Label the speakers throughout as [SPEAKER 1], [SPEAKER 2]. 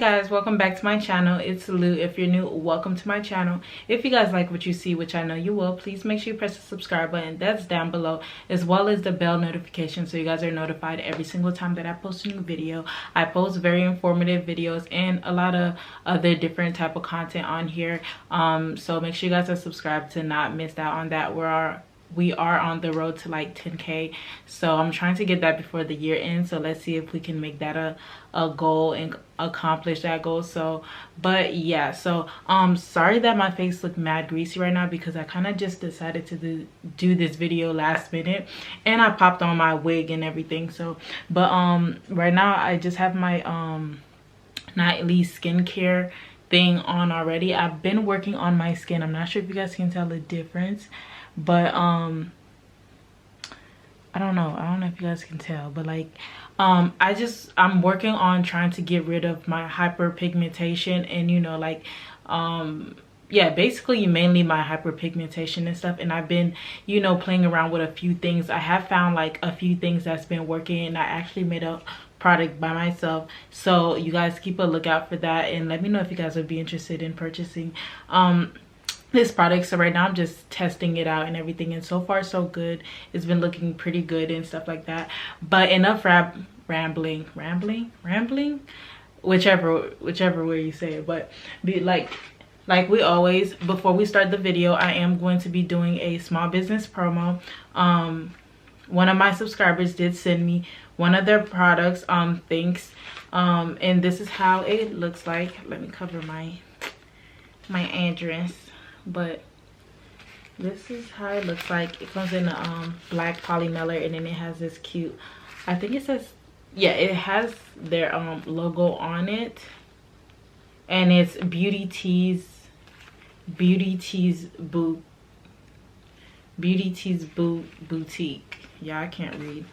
[SPEAKER 1] guys, welcome back to my channel. It's Lou. If you're new, welcome to my channel. If you guys like what you see, which I know you will, please make sure you press the subscribe button that's down below, as well as the bell notification, so you guys are notified every single time that I post a new video. I post very informative videos and a lot of other different type of content on here, so make sure you guys are subscribed to not miss out on that. We are on the road to like 10K, so I'm trying to get that before the year ends. So let's see if we can make that a goal and accomplish that goal. So but yeah, so sorry that my face looked mad greasy right now, because I kind of just decided to do this video last minute, and I popped on my wig and everything. So but right now I just have my nightly skincare thing on already. I've been working on my skin. I'm not sure if you guys can tell the difference, but I don't know if you guys can tell, but like I'm working on trying to get rid of my hyperpigmentation, and you know, like yeah, basically mainly my hyperpigmentation and stuff. And I've been, you know, playing around with a few things. I have found like a few things that's been working, and I actually made a product by myself, so you guys keep a lookout for that, and let me know if you guys would be interested in purchasing this product. So right now I'm just testing it out and everything, and so far so good. It's been looking pretty good and stuff like that. But enough rambling, whichever way you say it. But be like we always, before we start the video, I am going to be doing a small business promo. One of my subscribers did send me one of their products, thanks, and this is how it looks like. Let me cover my address. But this is how it looks like. It comes in a black polymer, and then it has this cute, I think it says, yeah, it has their logo on it, and it's Beauty Teas Boutique. Yeah, I can't read.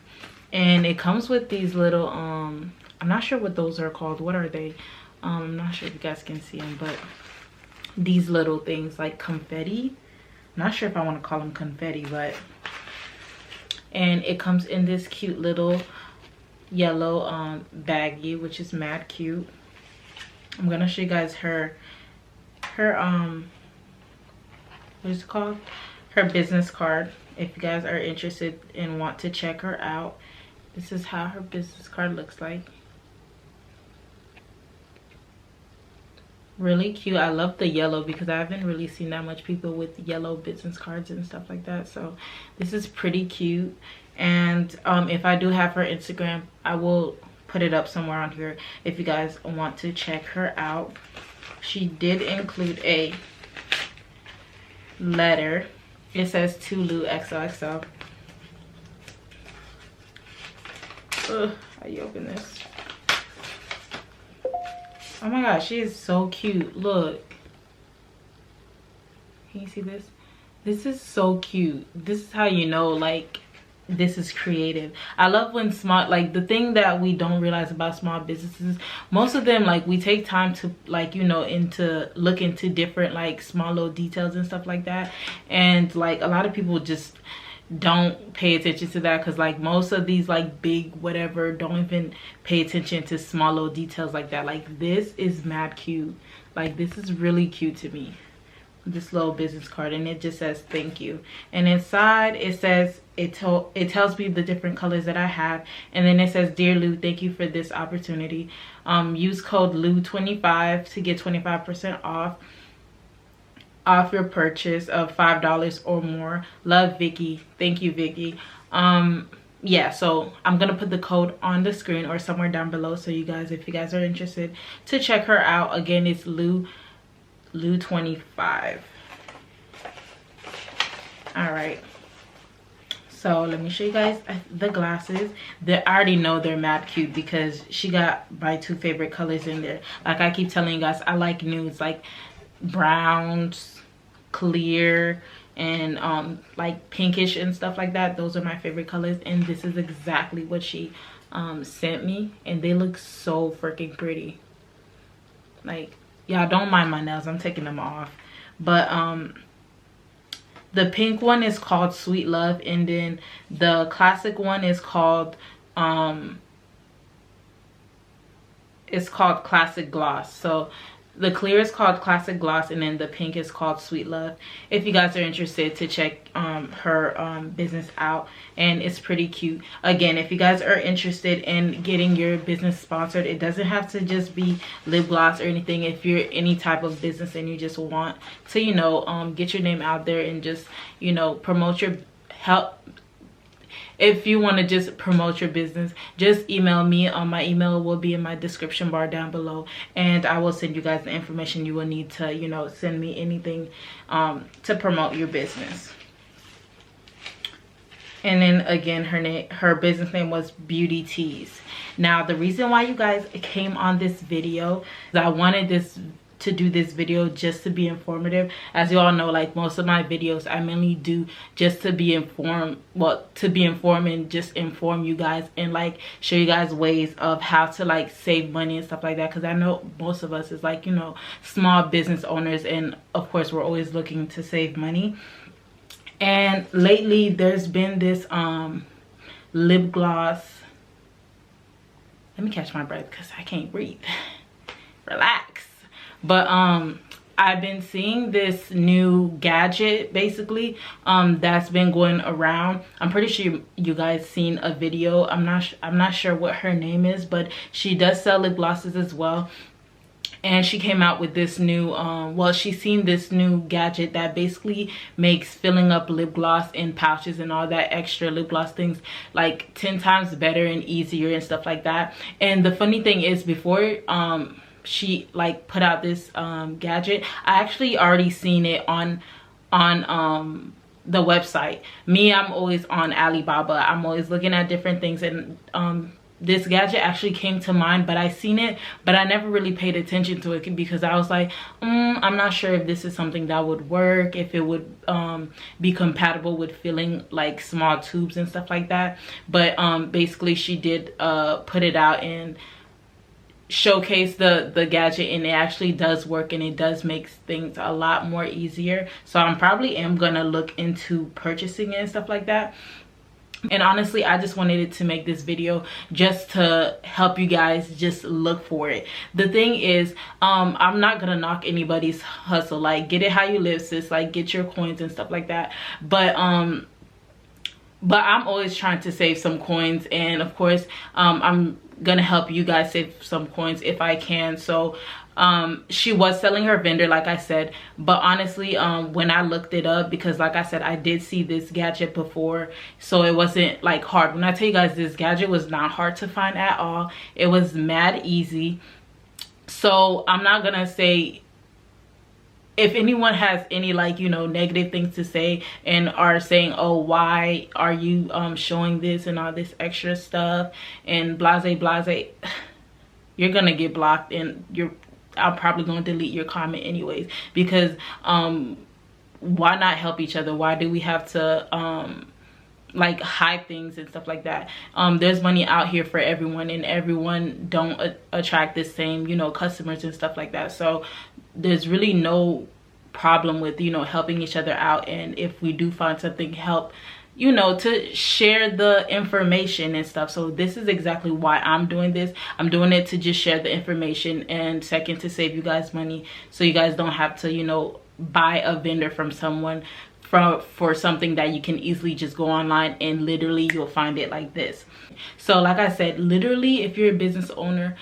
[SPEAKER 1] And it comes with these little I'm not sure what those are called. What are they? I'm not sure if you guys can see them, but these little things like confetti. I'm not sure if I want to call them confetti, but, and it comes in this cute little yellow baggie, which is mad cute. I'm gonna show you guys her what is it called, her business card, if you guys are interested and want to check her out. This is how her business card looks like. Really cute. I love the yellow, because I haven't really seen that much people with yellow business cards and stuff like that. So this is pretty cute. And if I do have her Instagram, I will put it up somewhere on here if you guys want to check her out. She did include a letter. It says to Lou XOXO. Ugh, how you open this? Oh my gosh, she is so cute. Look, can you see this? This is so cute. This is how you know, like, this is creative. I love when small, like, the thing that we don't realize about small businesses, most of them, like, we take time to, like, you know, look into different, like, small little details and stuff like that. And like a lot of people just don't pay attention to that, because like most of these like big whatever don't even pay attention to small little details like that. Like this is mad cute. Like this is really cute to me, this little business card, and it just says thank you. And inside it says, it tells me the different colors that I have, and then it says, dear Lou, thank you for this opportunity. Use code Lou25 to get 25% off your purchase of $5 or more. Love, Vicky. Thank you, Vicky. Yeah, so I'm gonna put the code on the screen or somewhere down below, so you guys, if you guys are interested to check her out, again, it's Lou25. All right, so let me show you guys the glasses. I already know they're mad cute, because she got my two favorite colors in there. Like I keep telling you guys, I like nudes, like browns, clear, and like pinkish and stuff like that. Those are my favorite colors, and this is exactly what she sent me, and they look so freaking pretty. Like, y'all don't mind my nails, I'm taking them off. But the pink one is called Sweet Love, and then the classic one is called it's called Classic Gloss. So the clear is called Classic Gloss, and then the pink is called Sweet Love. If you guys are interested to check her business out, and it's pretty cute. Again, if you guys are interested in getting your business sponsored, it doesn't have to just be lip gloss or anything. If you're any type of business and you just want to, you know, get your name out there and just, you know, promote your if you want to just promote your business, just email me. My email will be in my description bar down below, and I will send you guys the information you will need to, you know, send me anything to promote your business. And then again, her business name was Beauty Teas. Now the reason why you guys came on this video is I wanted to do this video just to be informative. As you all know, like most of my videos I mainly do just to be informed, well, to be informed and just inform you guys and like show you guys ways of how to like save money and stuff like that, because I know most of us is like, you know, small business owners, and of course we're always looking to save money. And lately there's been this lip gloss, let me catch my breath because I can't breathe. Relax. But I've been seeing this new gadget basically that's been going around. I'm pretty sure you guys seen a video. I'm not sure what her name is, but she does sell lip glosses as well. And she came out with this new well, she's seen this new gadget that basically makes filling up lip gloss in pouches and all that extra lip gloss things like 10 times better and easier and stuff like that. And the funny thing is, before she like put out this gadget, I actually already seen it on the website. I'm always on Alibaba. I'm always looking at different things, and this gadget actually came to mind, but I seen it, but I never really paid attention to it because I was like, I'm not sure if this is something that would work, if it would be compatible with filling like small tubes and stuff like that. But basically she did put it out and showcase the gadget, and it actually does work, and it does make things a lot more easier. So I'm probably gonna look into purchasing it and stuff like that. And honestly, I just wanted to make this video just to help you guys just look for it. The thing is, I'm not gonna knock anybody's hustle. Like, get it how you live, sis. Like, get your coins and stuff like that. But I'm always trying to save some coins, and of course I'm gonna help you guys save some coins if I can. So she was selling her vendor, like I said, but honestly when I looked it up, because like I said, I did see this gadget before, so it wasn't like hard. When I tell you guys, this gadget was not hard to find at all. It was mad easy. So I'm not gonna say, if anyone has any like, you know, negative things to say and are saying, oh, why are you showing this and all this extra stuff and blase, you're gonna get blocked, and I'm probably going to delete your comment anyways, because why not help each other? Why do we have to like hide things and stuff like that? There's money out here for everyone, and everyone don't attract the same, you know, customers and stuff like that. So there's really no problem with, you know, helping each other out. And if we do find something, help, you know, to share the information and stuff. So this is exactly why I'm doing this. I'm doing it to just share the information, and second, to save you guys money, so you guys don't have to, you know, buy a vendor from someone for something that you can easily just go online and literally you'll find it like this. So like I said, literally, if you're a business owner,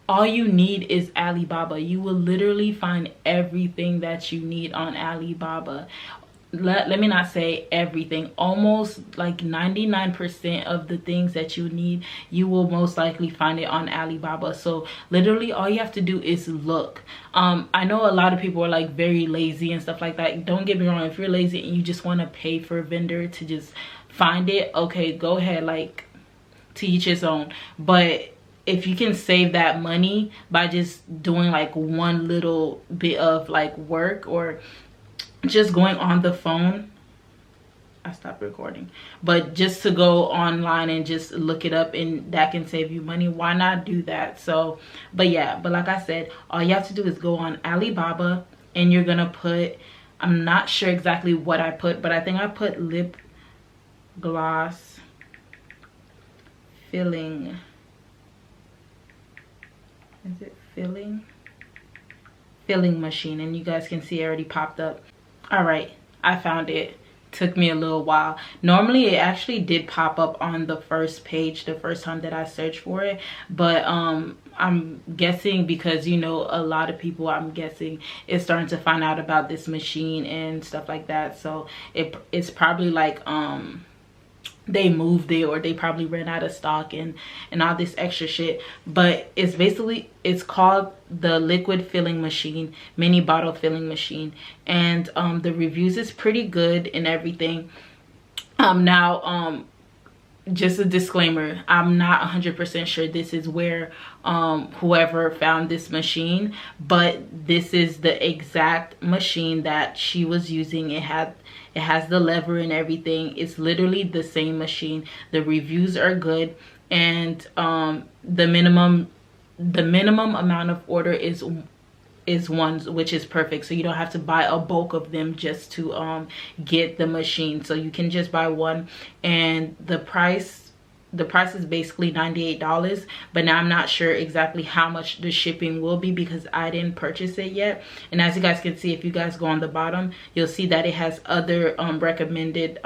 [SPEAKER 1] all you need is Alibaba. You will literally find everything that you need on Alibaba. Let me not say everything, almost like 99% of the things that you need, you will most likely find it on Alibaba. So literally all you have to do is look. I know a lot of people are like very lazy and stuff like that. Don't get me wrong, if you're lazy and you just want to pay for a vendor to just find it, okay, go ahead, like, to each his own. But if you can save that money by just doing like one little bit of like work, or just going on the phone, I stopped recording, but just to go online and just look it up, and that can save you money, why not do that? So, but yeah, but like I said, all you have to do is go on Alibaba, and you're gonna put, I'm not sure exactly what I put, but I think I put lip gloss filling is it filling machine, and you guys can see it already popped up. All right, I found it. Took me a little while. Normally it actually did pop up on the first page the first time that I searched for it, but I'm guessing because, you know, a lot of people, I'm guessing, is starting to find out about this machine and stuff like that. So it's probably like they moved it, or they probably ran out of stock and all this extra shit. But it's basically, it's called the liquid filling machine, mini bottle filling machine, and the reviews is pretty good and everything. Just a disclaimer, I'm not 100% sure this is where whoever found this machine, but this is the exact machine that she was using. It has the lever and everything. It's literally the same machine. The reviews are good, and the minimum amount of order is one, which is perfect. So you don't have to buy a bulk of them just to get the machine. So you can just buy one, and the price is basically $98. But now I'm not sure exactly how much the shipping will be because I didn't purchase it yet. And as you guys can see, if you guys go on the bottom, you'll see that it has other recommended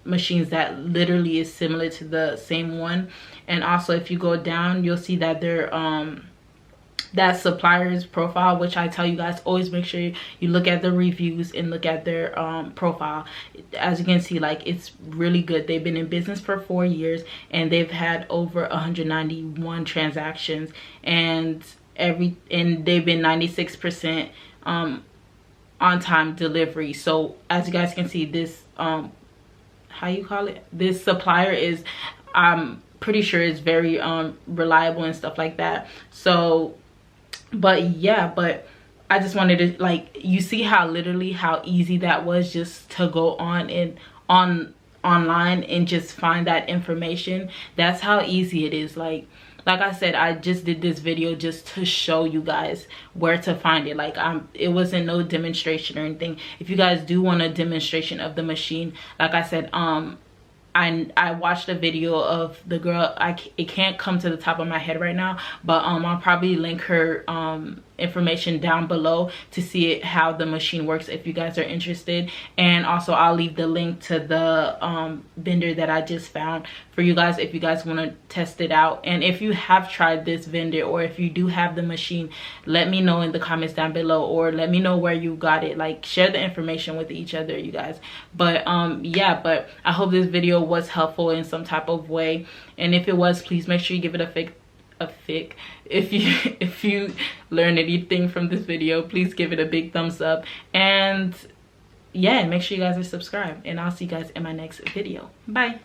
[SPEAKER 1] machines that literally is similar to the same one. And also if you go down, you'll see that they're that supplier's profile, which I tell you guys, always make sure you look at the reviews and look at their profile. As you can see, like, it's really good. They've been in business for 4 years, and they've had over 191 transactions, and they've been 96% on time delivery. So as you guys can see, this how you call it, this supplier is, I'm pretty sure, is very reliable and stuff like that. So but yeah, but I just wanted to, like, you see how literally how easy that was just to go on online and just find that information. That's how easy it is. Like I said, I just did this video just to show you guys where to find it. Like, it wasn't no demonstration or anything. If you guys do want a demonstration of the machine, like I said, I watched a video of the girl. It can't come to the top of my head right now, but I'll probably link her information down below to see how the machine works if you guys are interested. And also I'll leave the link to the vendor that I just found for you guys if you guys want to test it out. And if you have tried this vendor, or if you do have the machine, let me know in the comments down below, or let me know where you got it. Like, share the information with each other, you guys. But yeah, but I hope this video was helpful in some type of way, and if it was, please make sure you give it a fic. If you learn anything from this video, please give it a big thumbs up, and yeah, make sure you guys are subscribed, and I'll see you guys in my next video. Bye.